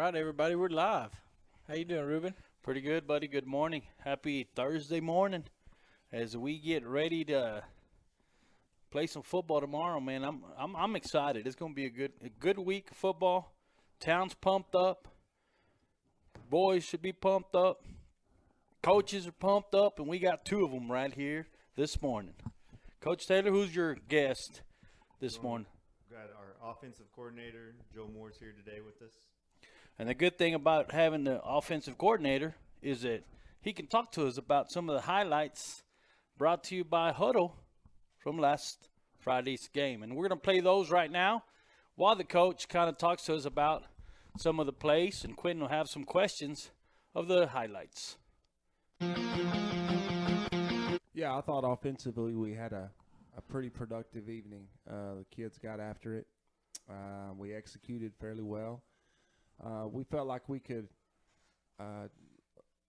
right, everybody, we're live. How you doing, Ruben? Pretty good, buddy. Good morning. Happy Thursday morning as we get ready to play some football tomorrow, man. I'm excited. It's going to be a good week of football. Town's pumped up. Boys should be pumped up. Coaches are pumped up, and we got two of them right here this morning. Coach Taylor, who's your guest this morning? Got our offensive coordinator, Joe Moore's here today with us. And the good thing about having the offensive coordinator is that he can talk to us about some of the highlights brought to you by Huddle from last Friday's game. And we're going to play those right now while the coach kind of talks to us about some of the plays, and Quinton will have some questions of the highlights. Yeah, I thought offensively we had a pretty productive evening. The kids got after it. We executed fairly well. We felt like we could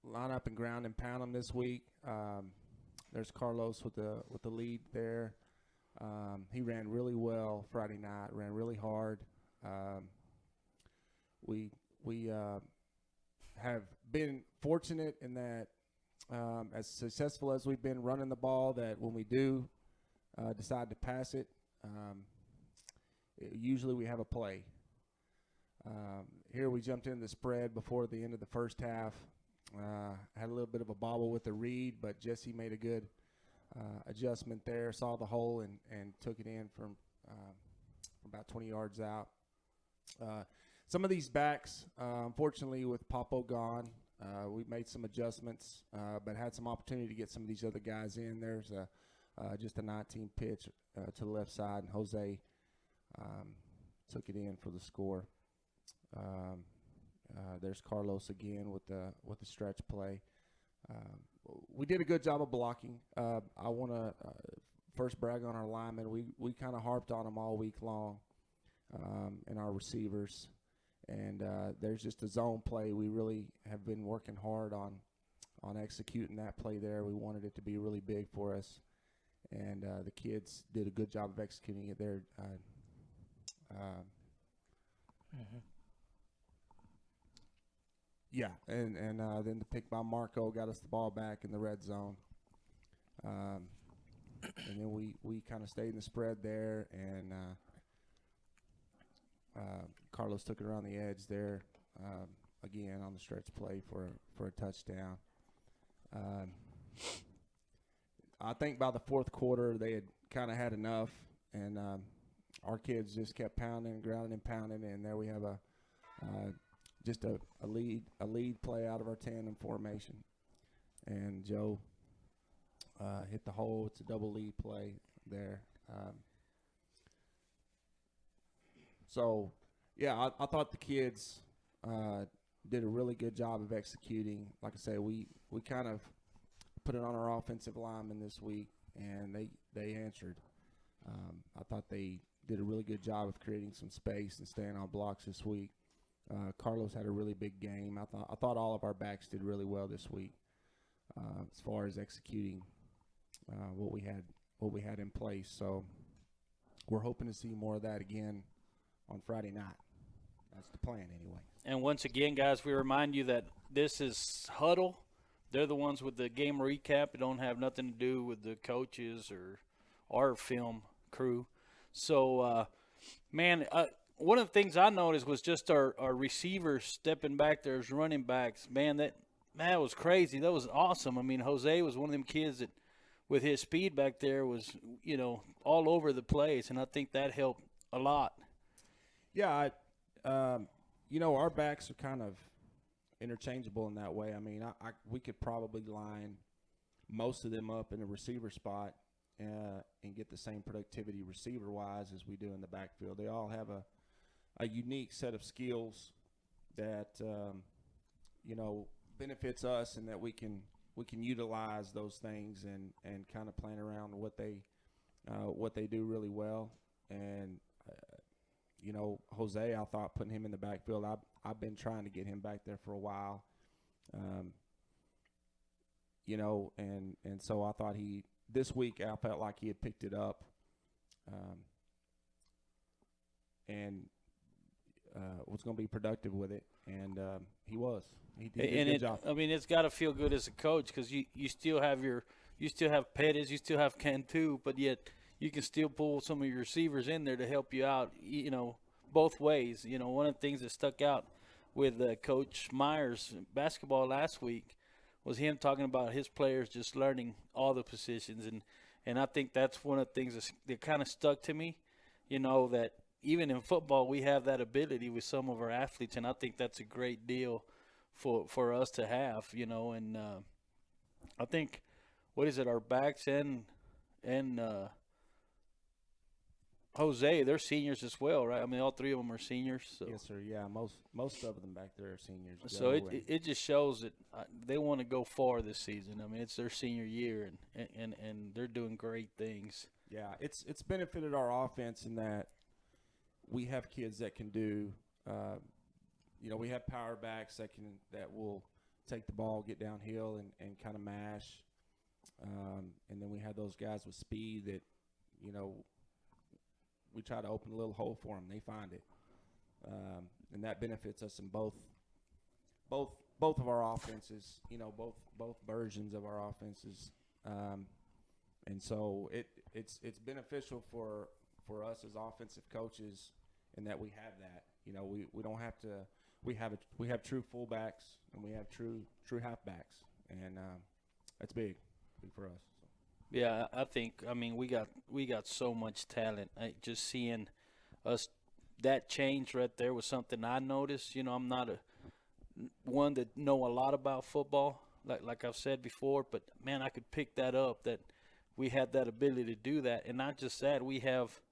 line up and ground and pound them this week. There's Carlos with the lead there. He ran really well Friday night. Ran really hard. We have been fortunate in that as successful as we've been running the ball, that when we do decide to pass it, usually we have a play. Here we jumped in the spread before the end of the first half. Had a little bit of a bobble with the read, but Jesse made a good adjustment there, saw the hole, and took it in from about 20 yards out. Some of these backs, unfortunately, with Popo gone, we made some adjustments, but had some opportunity to get some of these other guys in. There's just a 19 pitch to the left side, and Jose took it in for the score. There's Carlos again with the stretch play. We did a good job of blocking. I want to first brag on our linemen. We kind of harped on them all week long, and our receivers. And there's just a zone play. We really have been working hard on executing that play there. We wanted it to be really big for us, and the kids did a good job of executing it there. Yeah, and then the pick by Marco got us the ball back in the red zone. And then we kind of stayed in the spread there, and Carlos took it around the edge there, again on the stretch play for a touchdown. I think by the fourth quarter they had kind of had enough, and our kids just kept pounding and grounding and pounding, and there we have just a lead play out of our tandem formation, and Joe hit the hole. It's a double lead play there. So, yeah, I thought the kids did a really good job of executing. Like I say, we kind of put it on our offensive linemen this week, and they answered. I thought they did a really good job of creating some space and staying on blocks this week. Carlos had a really big game. I thought all of our backs did really well this week as far as executing what we had in place. So we're hoping to see more of that again on Friday night. That's the plan anyway. And once again, guys, we remind you that this is Huddle. They're the ones with the game recap. It don't have nothing to do with the coaches or our film crew. So, one of the things I noticed was just our receivers stepping back there as running backs. Man, that was crazy. That was awesome. I mean, Jose was one of them kids that, with his speed back there, was, all over the place, and I think that helped a lot. Yeah, our backs are kind of interchangeable in that way. I mean, we could probably line most of them up in a receiver spot and get the same productivity receiver-wise as we do in the backfield. They all have a unique set of skills that benefits us, and that we can utilize those things and kind of plan around what they do really well. And Jose, I thought putting him in the backfield, I've been trying to get him back there for a while. And so I thought this week I felt like he had picked it up. And was going to be productive with it. and he was. He did a And good job. I mean, it's got to feel good as a coach because you still have Pettis, you still have Cantu, but yet you can still pull some of your receivers in there to help you out, both ways. One of the things that stuck out with Coach Myers basketball last week was him talking about his players just learning all the positions, and I think that's one of the things that kind of stuck to me, that even in football we have that ability with some of our athletes, and I think that's a great deal for us to have, and I think, what is it, our backs and Jose, they're seniors as well, right? I mean, all three of them are seniors. So. Yes, sir. Yeah, most of them back there are seniors. So it just shows that they want to go far this season. I mean, it's their senior year, and they're doing great things. Yeah, it's benefited our offense in that we have kids that can do. We have power backs that will take the ball, get downhill, and kind of mash. And then we have those guys with speed that, we try to open a little hole for them. They find it, and that benefits us in both of our offenses. Both versions of our offenses, and so it's beneficial for us as offensive coaches in that we have that. We don't have to. We have true fullbacks and we have true halfbacks, and that's big for us. Yeah, I mean, we got so much talent. Just seeing us, that change right there was something I noticed. I'm not one that know a lot about football, like I've said before, but man, I could pick that up, that we had that ability to do that. And not just that, we have,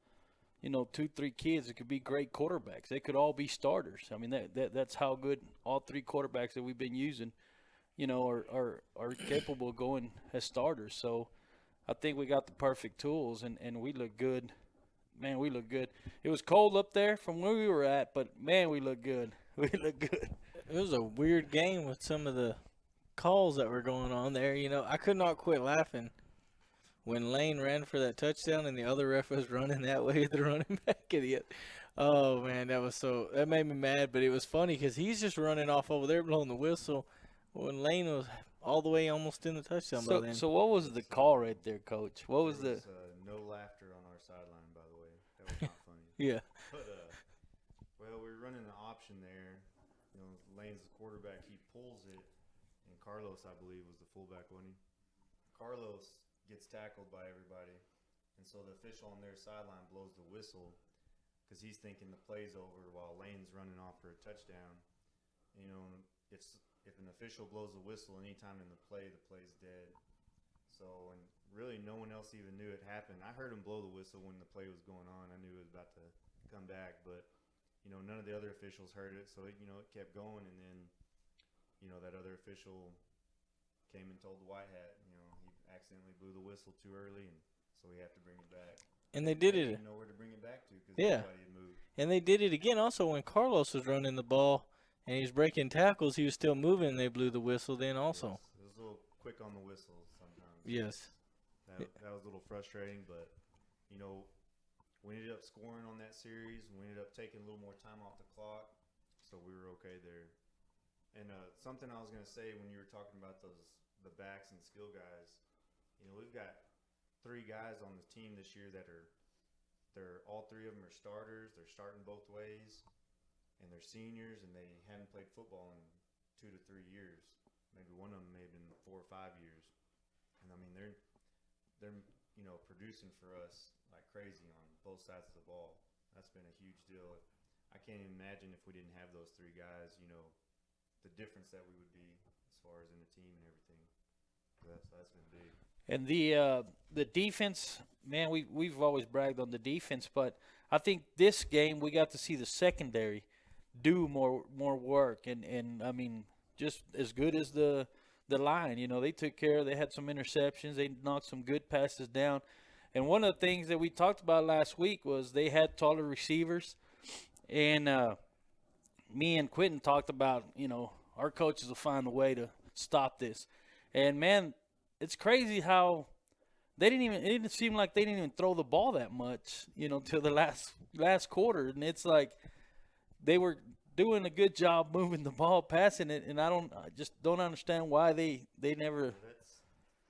2-3 kids that could be great quarterbacks. They could all be starters. I mean, that's how good all 3 quarterbacks that we've been using, are capable of going as starters. So I think we got the perfect tools, and we look good. Man, we look good. It was cold up there from where we were at, but, man, we look good. We look good. It was a weird game with some of the calls that were going on there. I could not quit laughing when Lane ran for that touchdown and the other ref was running that way with the running back idiot. Oh, man, that made me mad, but it was funny because he's just running off over there blowing the whistle when Lane was all the way almost in the touchdown by then. So what was the call right there, Coach? What was the no laughter on our sideline, by the way. That was not funny. Yeah. But, we're running an option there. Lane's the quarterback. He pulls it, and Carlos, I believe, was the fullback, wasn't he? Carlos gets tackled by everybody, and so the official on their sideline blows the whistle because he's thinking the play's over while Lane's running off for a touchdown. If an official blows the whistle anytime in the play's dead. So, and really no one else even knew it happened. I heard him blow the whistle when the play was going on. I knew it was about to come back, but none of the other officials heard it, so it kept going, and then that other official came and told the White Hat, he accidentally blew the whistle too early, and so we have to bring it back. And they did it. Didn't know where to bring it back to because Yeah. nobody had moved. And they did it again also when Carlos was running the ball and he was breaking tackles. He was still moving, and they blew the whistle then also. Yes, it was a little quick on the whistle sometimes. Yes. That was a little frustrating, but we ended up scoring on that series. We ended up taking a little more time off the clock, so we were okay there. And something I was going to say when you were talking about the backs and skill guys, we've got 3 guys on the team this year that they're all 3 of them are starters. They're starting both ways, and they're seniors, and they haven't played football in 2 to 3 years. Maybe one of them may have been 4 or 5 years. And I mean, they're producing for us like crazy on both sides of the ball. That's been a huge deal. I can't even imagine if we didn't have those 3 guys, the difference that we would be as far as in the team and everything. So that's been big. And the defense, man, we've always bragged on the defense, but I think this game we got to see the secondary do more work, and I mean, just as good as the line. They took care. They had some interceptions. They knocked some good passes down. And one of the things that we talked about last week was they had taller receivers, and me and Quinton talked about, our coaches will find a way to stop this. And man, it's crazy how it didn't seem like they didn't even throw the ball that much, till the last quarter. And it's like they were doing a good job moving the ball, passing it, and I just don't understand why they never.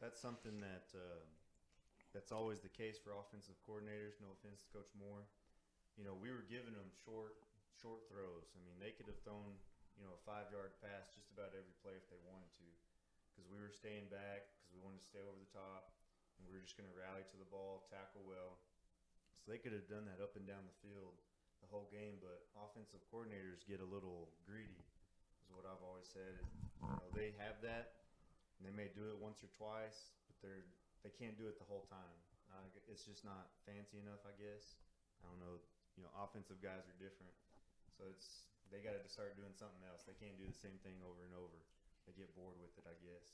That's something that's always the case for offensive coordinators. No offense to Coach Moore. We were giving them short throws. I mean, they could have thrown a 5-yard pass just about every play if they wanted to, because we were staying back because we wanted to stay over the top, and we were just going to rally to the ball, tackle well. So they could have done that up and down the field the whole game, but offensive coordinators get a little greedy, is what I've always said. They have that, and they may do it once or twice, but they can't do it the whole time. It's just not fancy enough, I guess. I don't know. Offensive guys are different, so they got to start doing something else. They can't do the same thing over and over. They get bored with it, I guess.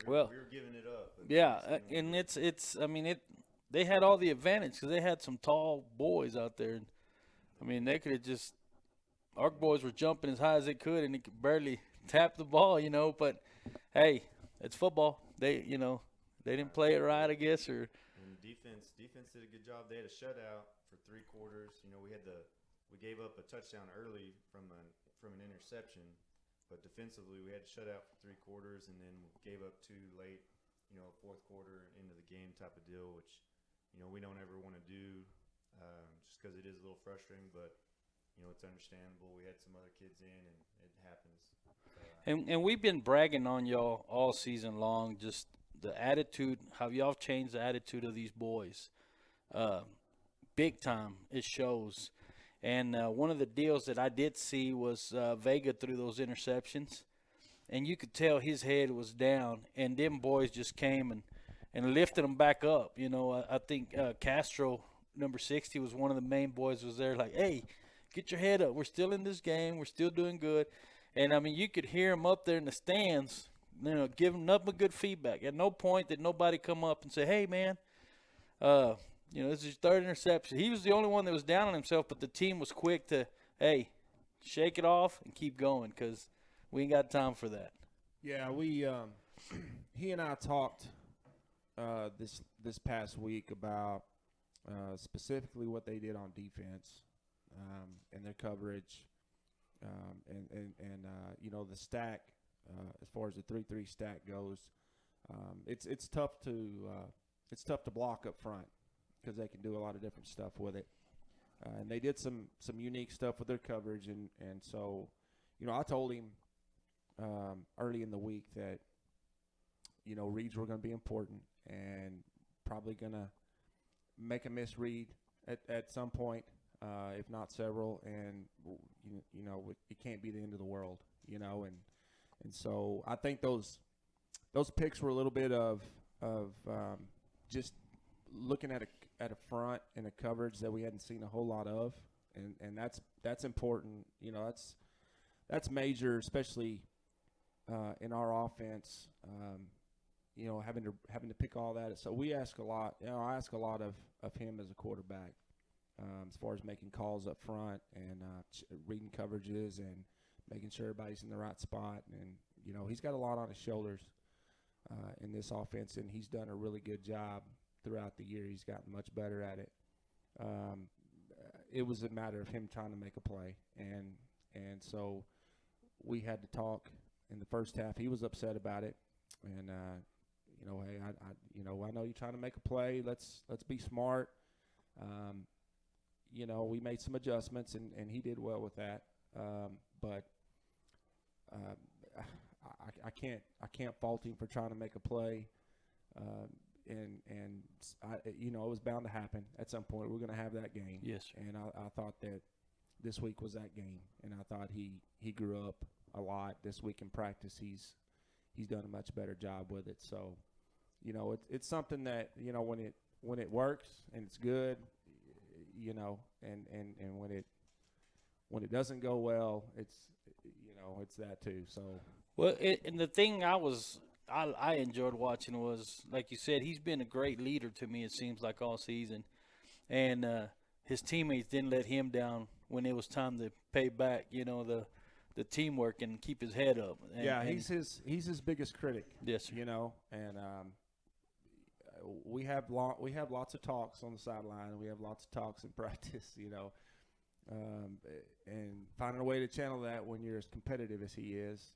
But we were giving it up. Yeah, and they had all the advantage because they had some tall boys out there. I mean, they could have just – our boys were jumping as high as they could, and they could barely tap the ball, But, hey, it's football. They didn't play it right, I guess. Or and defense did a good job. They had a shutout for 3 quarters. We gave up a touchdown early from an interception, but defensively we had to shut out for 3 quarters and then gave up 2 late, 4th quarter into the game type of deal, which we don't ever want to do, just because it is a little frustrating, but it's understandable. We had some other kids in, and it happens. and we've been bragging on y'all all season long, just the attitude, how y'all changed the attitude of these boys. Big time, it shows. And one of the deals that I did see was Vega threw those interceptions, and you could tell his head was down, and them boys just came and lifted him back up. I think Castro, number 60, was one of the main boys, was there like, hey, get your head up. We're still in this game. We're still doing good. And, I mean, you could hear him up there in the stands, giving nothing but good feedback. At no point did nobody come up and say, hey, man, this is your 3rd interception. He was the only one that was down on himself, but the team was quick to, hey, shake it off and keep going because we ain't got time for that. Yeah, he and I talked this past week about specifically what they did on defense and their coverage and the stack as far as the 3-3 stack goes. It's tough to block up front, because they can do a lot of different stuff with it. And they did some unique stuff with their coverage. And so, I told him early in the week that, reads were going to be important and probably going to make a misread at some point, if not several. And, it can't be the end of the world, And so I think those picks were a little bit of just looking at a front and a coverage that we hadn't seen a whole lot of, and that's important. That's major, especially in our offense. Having to pick all that. So we ask a lot. I ask a lot of him as a quarterback, as far as making calls up front and reading coverages and making sure everybody's in the right spot. And he's got a lot on his shoulders in this offense, and he's done a really good job throughout the year. He's gotten much better at it. It was a matter of him trying to make a play, and so we had to talk in the first half. He was upset about it, and hey, I know you're trying to make a play. Let's be smart. We made some adjustments, and he did well with that. But I can't fault him for trying to make a play. And it was bound to happen at some point. We're going to have that game. Yes, sir. And I thought that this week was that game, and I thought he grew up a lot this week in practice. He's done a much better job with it. So, it's something that when it works and it's good, and when it doesn't go well, it's that too. So well, and the thing I enjoyed watching was, like you said, he's been a great leader to me, it seems like, all season. And his teammates didn't let him down when it was time to pay back, the teamwork and keep his head up. And he's his biggest critic. Yes, sir. And we have lots of talks on the sideline, and we have lots of talks in practice, and finding a way to channel that when you're as competitive as he is,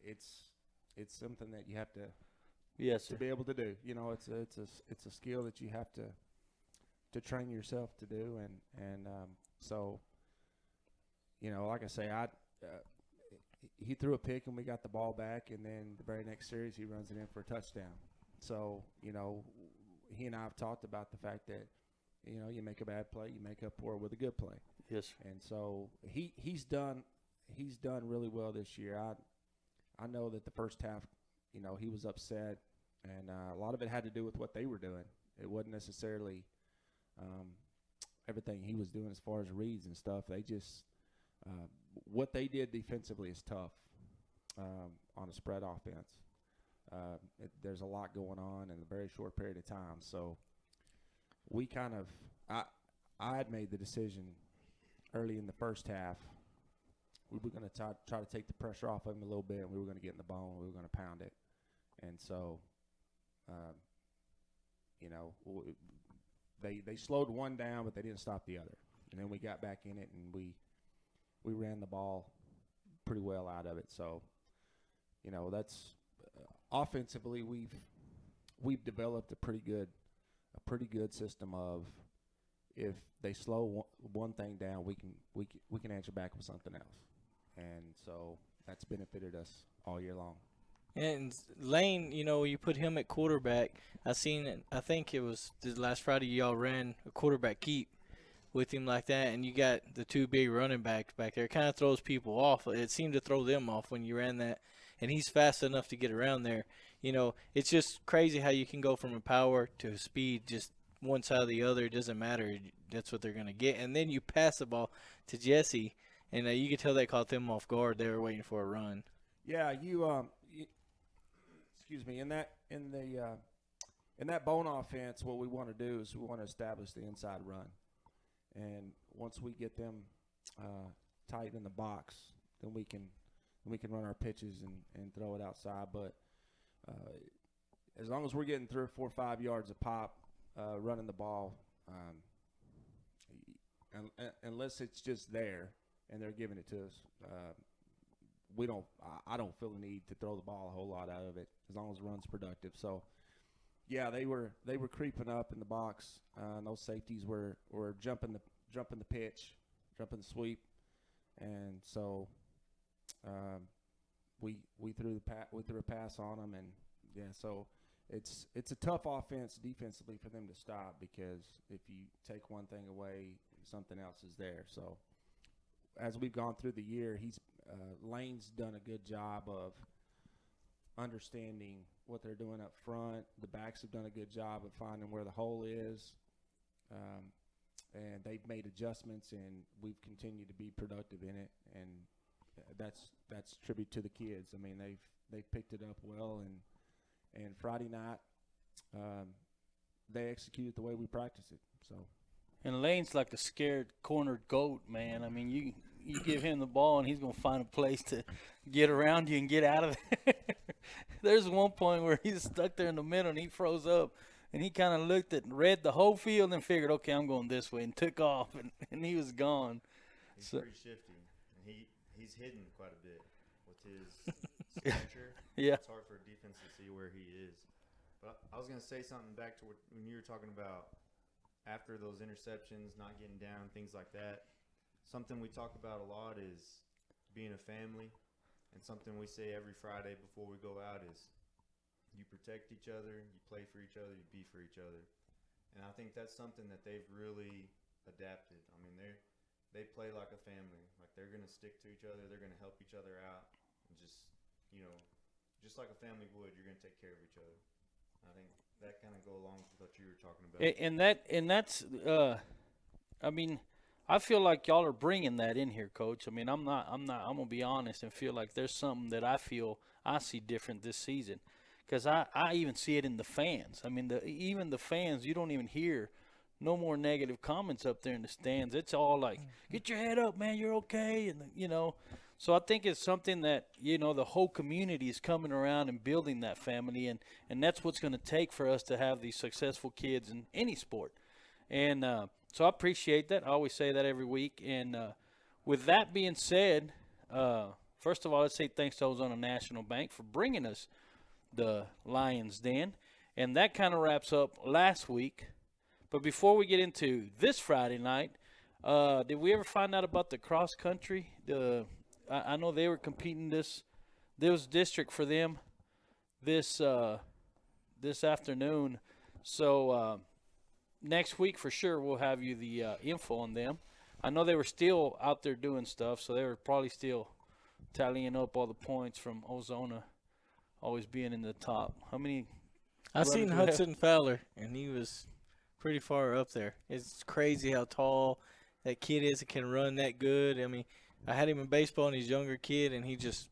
it's something that you have to Yes, sir. be able to do. You know, it's a skill that you have to train yourself to do, and so, you know, like I say, he threw a pick and we got the ball back, and then the very next series he runs it in for a touchdown. So, you know, he and I have talked about the fact that, you know, you make a bad play, you make up for it with a good play. Yes, sir. And so he's done really well this year. I know that the first half, you know, he was upset, and a lot of it had to do with what they were doing. It wasn't necessarily everything he was doing as far as reads and stuff. They just what they did defensively is tough on a spread offense. There's a lot going on in a very short period of time. So we kind of I had made the decision early in the first half. We were going to try to take the pressure off of him a little bit, and we were going to get in the bone. We were going to pound it. And so, you know, they slowed one down, but they didn't stop the other. And then we got back in it, and we ran the ball pretty well out of it. So, you know, that's offensively we've developed a pretty good system of, if they slow one thing down, we can answer back with something else. And so that's benefited us all year long. And Lane, you know, you put him at quarterback. I think it was this last Friday y'all ran a quarterback keep with him like that, and you got the two big running backs back there. It kind of throws people off. It seemed to throw them off when you ran that, and he's fast enough to get around there. You know, it's just crazy how you can go from a power to a speed, just one side or the other. It doesn't matter. That's what they're going to get. And then you pass the ball to Jesse, and you could tell that caught them off guard. They were waiting for a run. Yeah, excuse me. In that bone offense, what we want to do is we want to establish the inside run, and once we get them tight in the box, then we can run our pitches and throw it outside. But as long as we're getting 3 or 4 or 5 yards a pop running the ball, unless it's just there and they're giving it to us, I don't feel the need to throw the ball a whole lot out of it as long as the run's productive. So, yeah, they were creeping up in the box. And those safeties were jumping the pitch, jumping the sweep, and so we threw a pass on them, and yeah, so it's a tough offense defensively for them to stop, because if you take one thing away, something else is there. So as we've gone through the year, Lane's done a good job of understanding what they're doing up front. The backs have done a good job of finding where the hole is, and they've made adjustments, and we've continued to be productive in it, and that's tribute to the kids. I mean, they've picked it up well, and Friday night they executed the way we practiced it. So. And Lane's like a scared cornered goat, man. I mean, you give him the ball, and he's going to find a place to get around you and get out of there. There's one point where he's stuck there in the middle, and he froze up, and he kind of looked at and read the whole field and figured, okay, I'm going this way, and took off, and he was gone. He's pretty shifty, and he's hidden quite a bit with his stature. Yeah. It's hard for a defense to see where he is. But I was going to say something back to when you were talking about after those interceptions, not getting down, things like that. Something we talk about a lot is being a family, and something we say every Friday before we go out is you protect each other, you play for each other, you be for each other. And I think that's something that they've really adapted. I mean, they play like a family. Like, they're going to stick to each other, they're going to help each other out, and just like a family would, you're going to take care of each other. I think that kind of go along with what you were talking about. And that's I mean, I feel like y'all are bringing that in here, Coach. I mean, I'm gonna be honest and feel like there's something that I feel I see different this season, because I even see it in the fans. I mean, even the fans, you don't even hear no more negative comments up there in the stands. It's all like, get your head up, man, you're okay, and So I think it's something that, the whole community is coming around and building that family, and that's what's going to take for us to have these successful kids in any sport. And So I appreciate that. I always say that every week. And with that being said, first of all, let's say thanks to Ozona National Bank for bringing us the Lions Den. And that kind of wraps up last week. But before we get into this Friday night, did we ever find out about the cross country? I know they were competing there was district for them this afternoon. So next week for sure we'll have you the info on them. I know they were still out there doing stuff, so they were probably still tallying up all the points from Ozona always being in the top. How many? I seen runners we have? Hudson Fowler, and he was pretty far up there. It's crazy how tall that kid is and can run that good. I mean, I had him in baseball, and he's a younger kid, and he just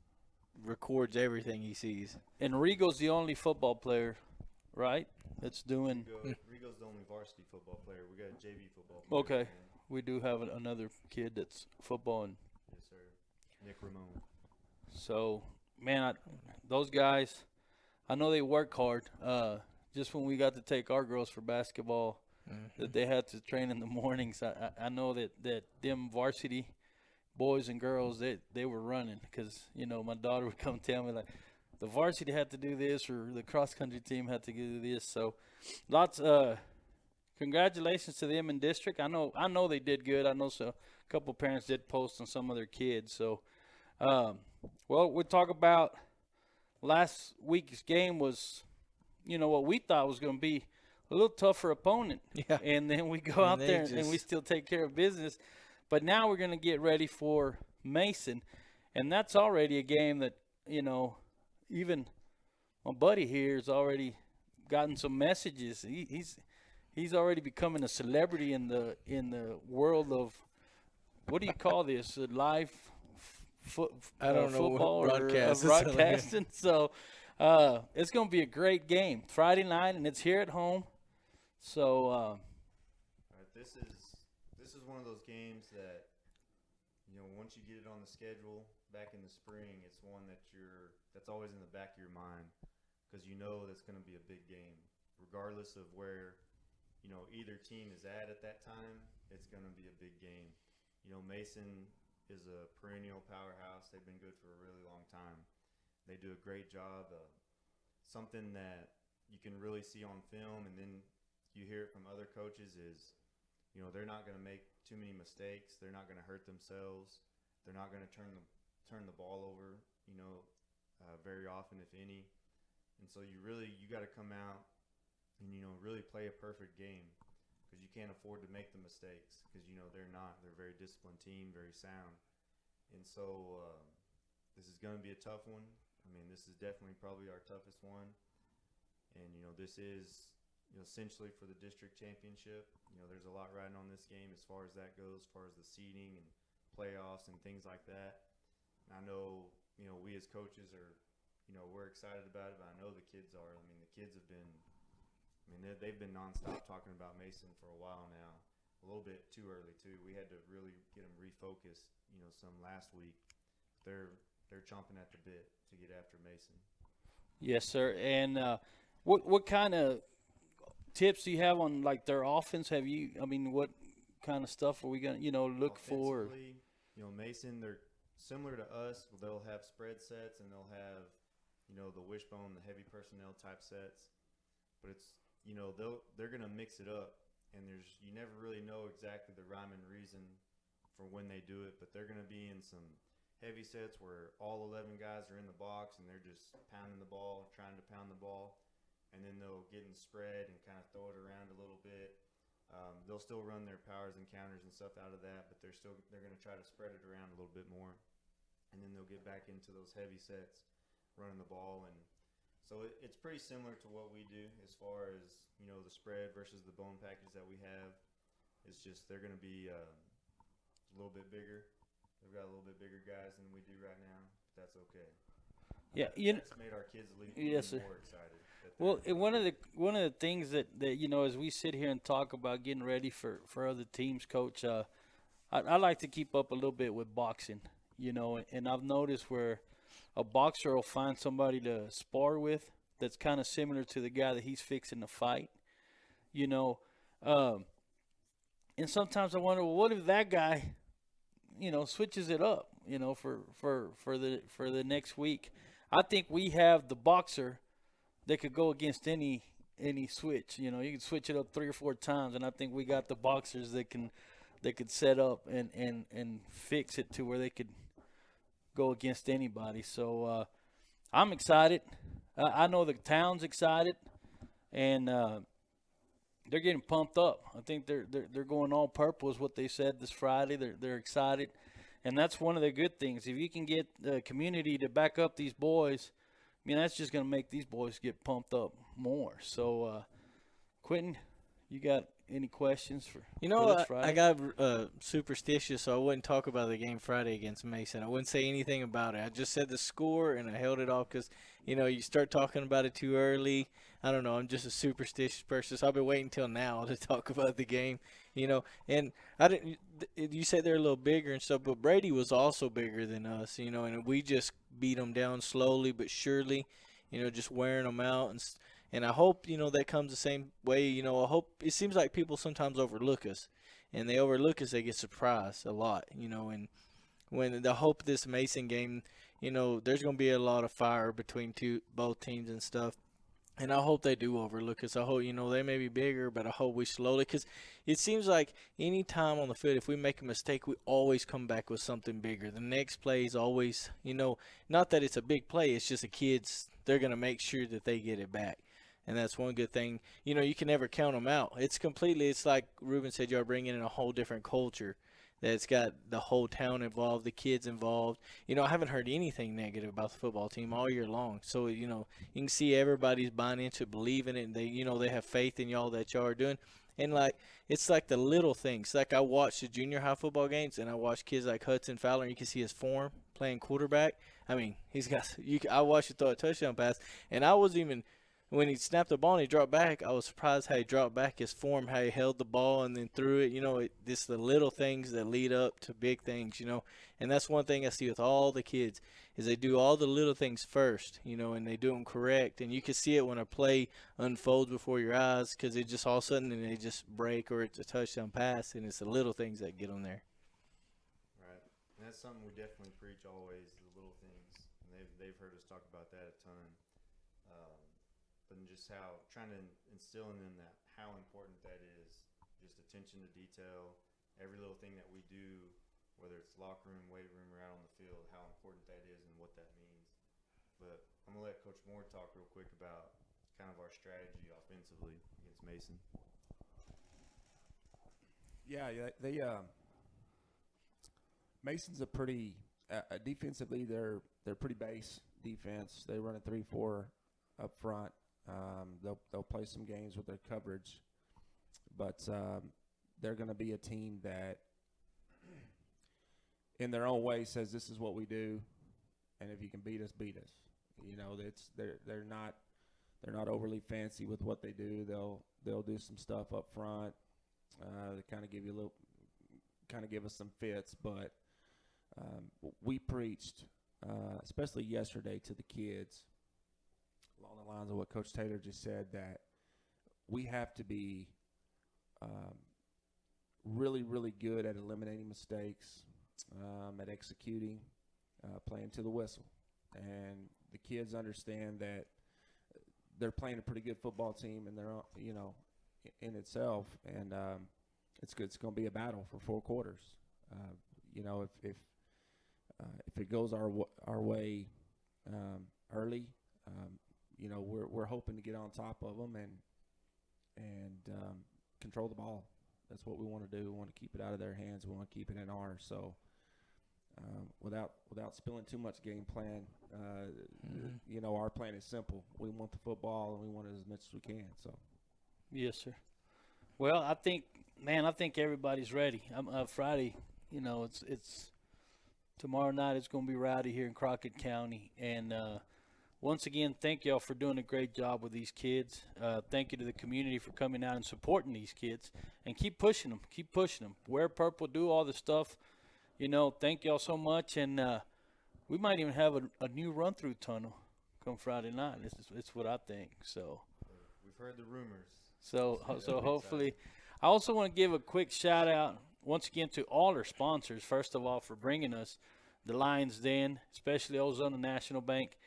records everything he sees. And Rigo's the only football player, right? That's doing. Rigo's the only varsity football player. We got a JV football player. Okay. And, We do have another kid that's football, and yes, sir. Nick Ramone. so man, those guys, I know they work hard. Just when we got to take our girls for basketball, that they had to train in the mornings. I know that them varsity boys and girls, they were running because, my daughter would come tell me, like, the varsity had to do this or the cross-country team had to do this. So lots congratulations to them in district. I know they did good. I know a couple parents did post on some of their kids. So, we'll talk about last week's game was, what we thought was going to be a little tougher opponent. Yeah. And then we go out there and we still take care of business. But now we're going to get ready for Mason. And that's already a game that, even my buddy here has already gotten some messages. He's already becoming a celebrity in the world of, what do you call this? Live I don't know, football broadcast. or broadcasting. So it's going to be a great game Friday night, and it's here at home. So All right, this is one of those games that, once you get it on the schedule back in the spring, it's one that's always in the back of your mind because that's going to be a big game, regardless of where either team is at that time. It's going to be a big game. Mason is a perennial powerhouse. They've been good for a really long time. They do a great job. Something that you can really see on film, and then you hear it from other coaches is, they're not going to make too many mistakes. They're not going to hurt themselves. They're not going to turn the ball over, very often, if any. And so you got to come out and really play a perfect game because you can't afford to make the mistakes because they're a very disciplined team, very sound. And so this is going to be a tough one. I mean, this is definitely probably our toughest one. And this is essentially for the district championship. There's a lot riding on this game as far as that goes, as far as the seeding and playoffs and things like that. And I know we as coaches are we're excited about it, but I know the kids are. I mean, the kids have been they've been nonstop talking about Mason for a while now. A little bit too early too. We had to really get them refocused, some last week. They're chomping at the bit to get after Mason. yes, sir. And what kind of tips do you have on like their offense? What kind of stuff are we gonna look for? Offensively, Mason, they're similar to us. They'll have spread sets and they'll have the wishbone, the heavy personnel type sets. But it's they're gonna mix it up, and you never really know exactly the rhyme and reason for when they do it. But they're gonna be in some heavy sets where all 11 guys are in the box and they're just pounding the ball, trying to pound the ball, and then they'll get in spread and kind of throw it around a little bit. They'll still run their powers and counters and stuff out of that, but they're going to try to spread it around a little bit more, and then they'll get back into those heavy sets, running the ball. And so it's pretty similar to what we do as far as the spread versus the bone package that we have. It's just they're going to be a little bit bigger. They've got a little bit bigger guys than we do right now. But that's okay. Yeah, That's made our kids Yes, sir. more excited. Well, and one of the things that as we sit here and talk about getting ready for other teams, Coach, I like to keep up a little bit with boxing, and I've noticed where a boxer will find somebody to spar with that's kind of similar to the guy that he's fixing to fight, and And sometimes I wonder, well, what if that guy, switches it up, for the next week. I think we have the boxer that could go against any switch. You can switch it up 3 or 4 times, and I think we got the boxers that could set up and fix it to where they could go against anybody. So I'm excited. I know the town's excited, and they're getting pumped up. I think they're going all purple is what they said this Friday. They're excited, and that's one of the good things. If you can get the community to back up these boys, that's just going to make these boys get pumped up more. So, Quinton, you got any questions for this Friday? I got superstitious, so I wouldn't talk about the game Friday against Mason. I wouldn't say anything about it. I just said the score, and I held it off because, you start talking about it too early. I don't know. I'm just a superstitious person, so I've been waiting until now to talk about the game, And I didn't. You said they're a little bigger and stuff, but Brady was also bigger than us, and we just beat them down slowly but surely, just wearing them out. And I hope, that comes the same way. I hope it seems like people sometimes overlook us, and they overlook us, they get surprised a lot, and when the hope this Mason game, there's going to be a lot of fire between both teams and stuff. And I hope they do overlook us. I hope, they may be bigger, but I hope we slowly, because it seems like any time on the field, if we make a mistake, we always come back with something bigger. The next play is always, not that it's a big play, it's just the kids, they're going to make sure that they get it back. And that's one good thing. You can never count them out. It's like Ruben said, you're bringing in a whole different culture that's got the whole town involved, the kids involved. I haven't heard anything negative about the football team all year long. So, you can see everybody's buying into it, believing it, and they have faith in y'all that y'all are doing. And, it's like the little things. Like I watched the junior high football games, and I watched kids like Hudson Fowler, and you can see his form playing quarterback. He's got – I watched him throw a touchdown pass, and I wasn't even – when he snapped the ball and he dropped back, I was surprised how he dropped back, his form, how he held the ball and then threw it. It's the little things that lead up to big things, And that's one thing I see with all the kids is they do all the little things first, and they do them correct. And you can see it when a play unfolds before your eyes because it just all of a sudden they just break or it's a touchdown pass, and it's the little things that get them there. Right. And that's something we definitely preach always, the little things. And they've heard us talk about that a ton. And just how trying to instill in them that how important that is, just attention to detail, every little thing that we do, whether it's locker room, weight room, or out on the field, how important that is and what that means. But I'm gonna let Coach Moore talk real quick about kind of our strategy offensively against Mason. Yeah, they Mason's a pretty defensively they're pretty base defense. They run a 3-4 up front. They'll play some games with their coverage, but they're going to be a team that, in their own way, says this is what we do, and if you can beat us, beat us. They're not overly fancy with what they do. They'll do some stuff up front to kind of give us some fits, but we preached, especially yesterday, to the kids, along the lines of what Coach Taylor just said, that we have to be really, really good at eliminating mistakes, at executing, playing to the whistle. And the kids understand that they're playing a pretty good football team, and they're, in itself. And it's good. It's going to be a battle for 4 quarters. If it goes our way early, we're hoping to get on top of them and control the ball. That's what we want to do. We want to keep it out of their hands. We want to keep it in ours. So without spilling too much game plan, our plan is simple. We want the football, and we want it as much as we can. So. Yes, sir. Well, I think everybody's ready. Friday, it's tomorrow night. It's going to be rowdy here in Crockett County, and once again, thank y'all for doing a great job with these kids. Thank you to the community for coming out and supporting these kids, and keep pushing them. Keep pushing them. Wear purple, do all the stuff. Thank y'all so much, and we might even have a new run-through tunnel come Friday night. It's what I think. So we've heard the rumors. So hopefully, I also want to give a quick shout out once again to all our sponsors. First of all, for bringing us the Lions Den, especially Ozona National Bank,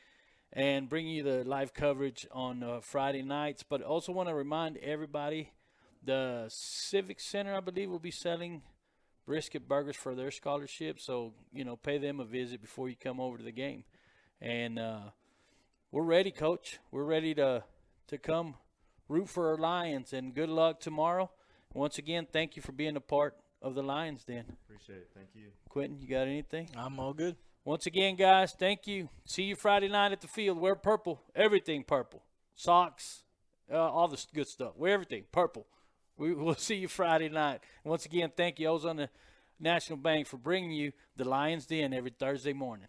and bringing you the live coverage on Friday nights. But also want to remind everybody, the Civic Center, I believe, will be selling brisket burgers for their scholarship. So, pay them a visit before you come over to the game. And we're ready, Coach. We're ready to come root for our Lions. And good luck tomorrow. Once again, thank you for being a part of the Lions Den. Appreciate it. Thank you. Quinton, you got anything? I'm all good. Once again, guys, thank you. See you Friday night at the field. Wear purple. Everything purple. Socks, all the good stuff. Wear everything purple. We'll see you Friday night. Once again, thank you, Ozona National Bank, for bringing you the Lions Den every Thursday morning.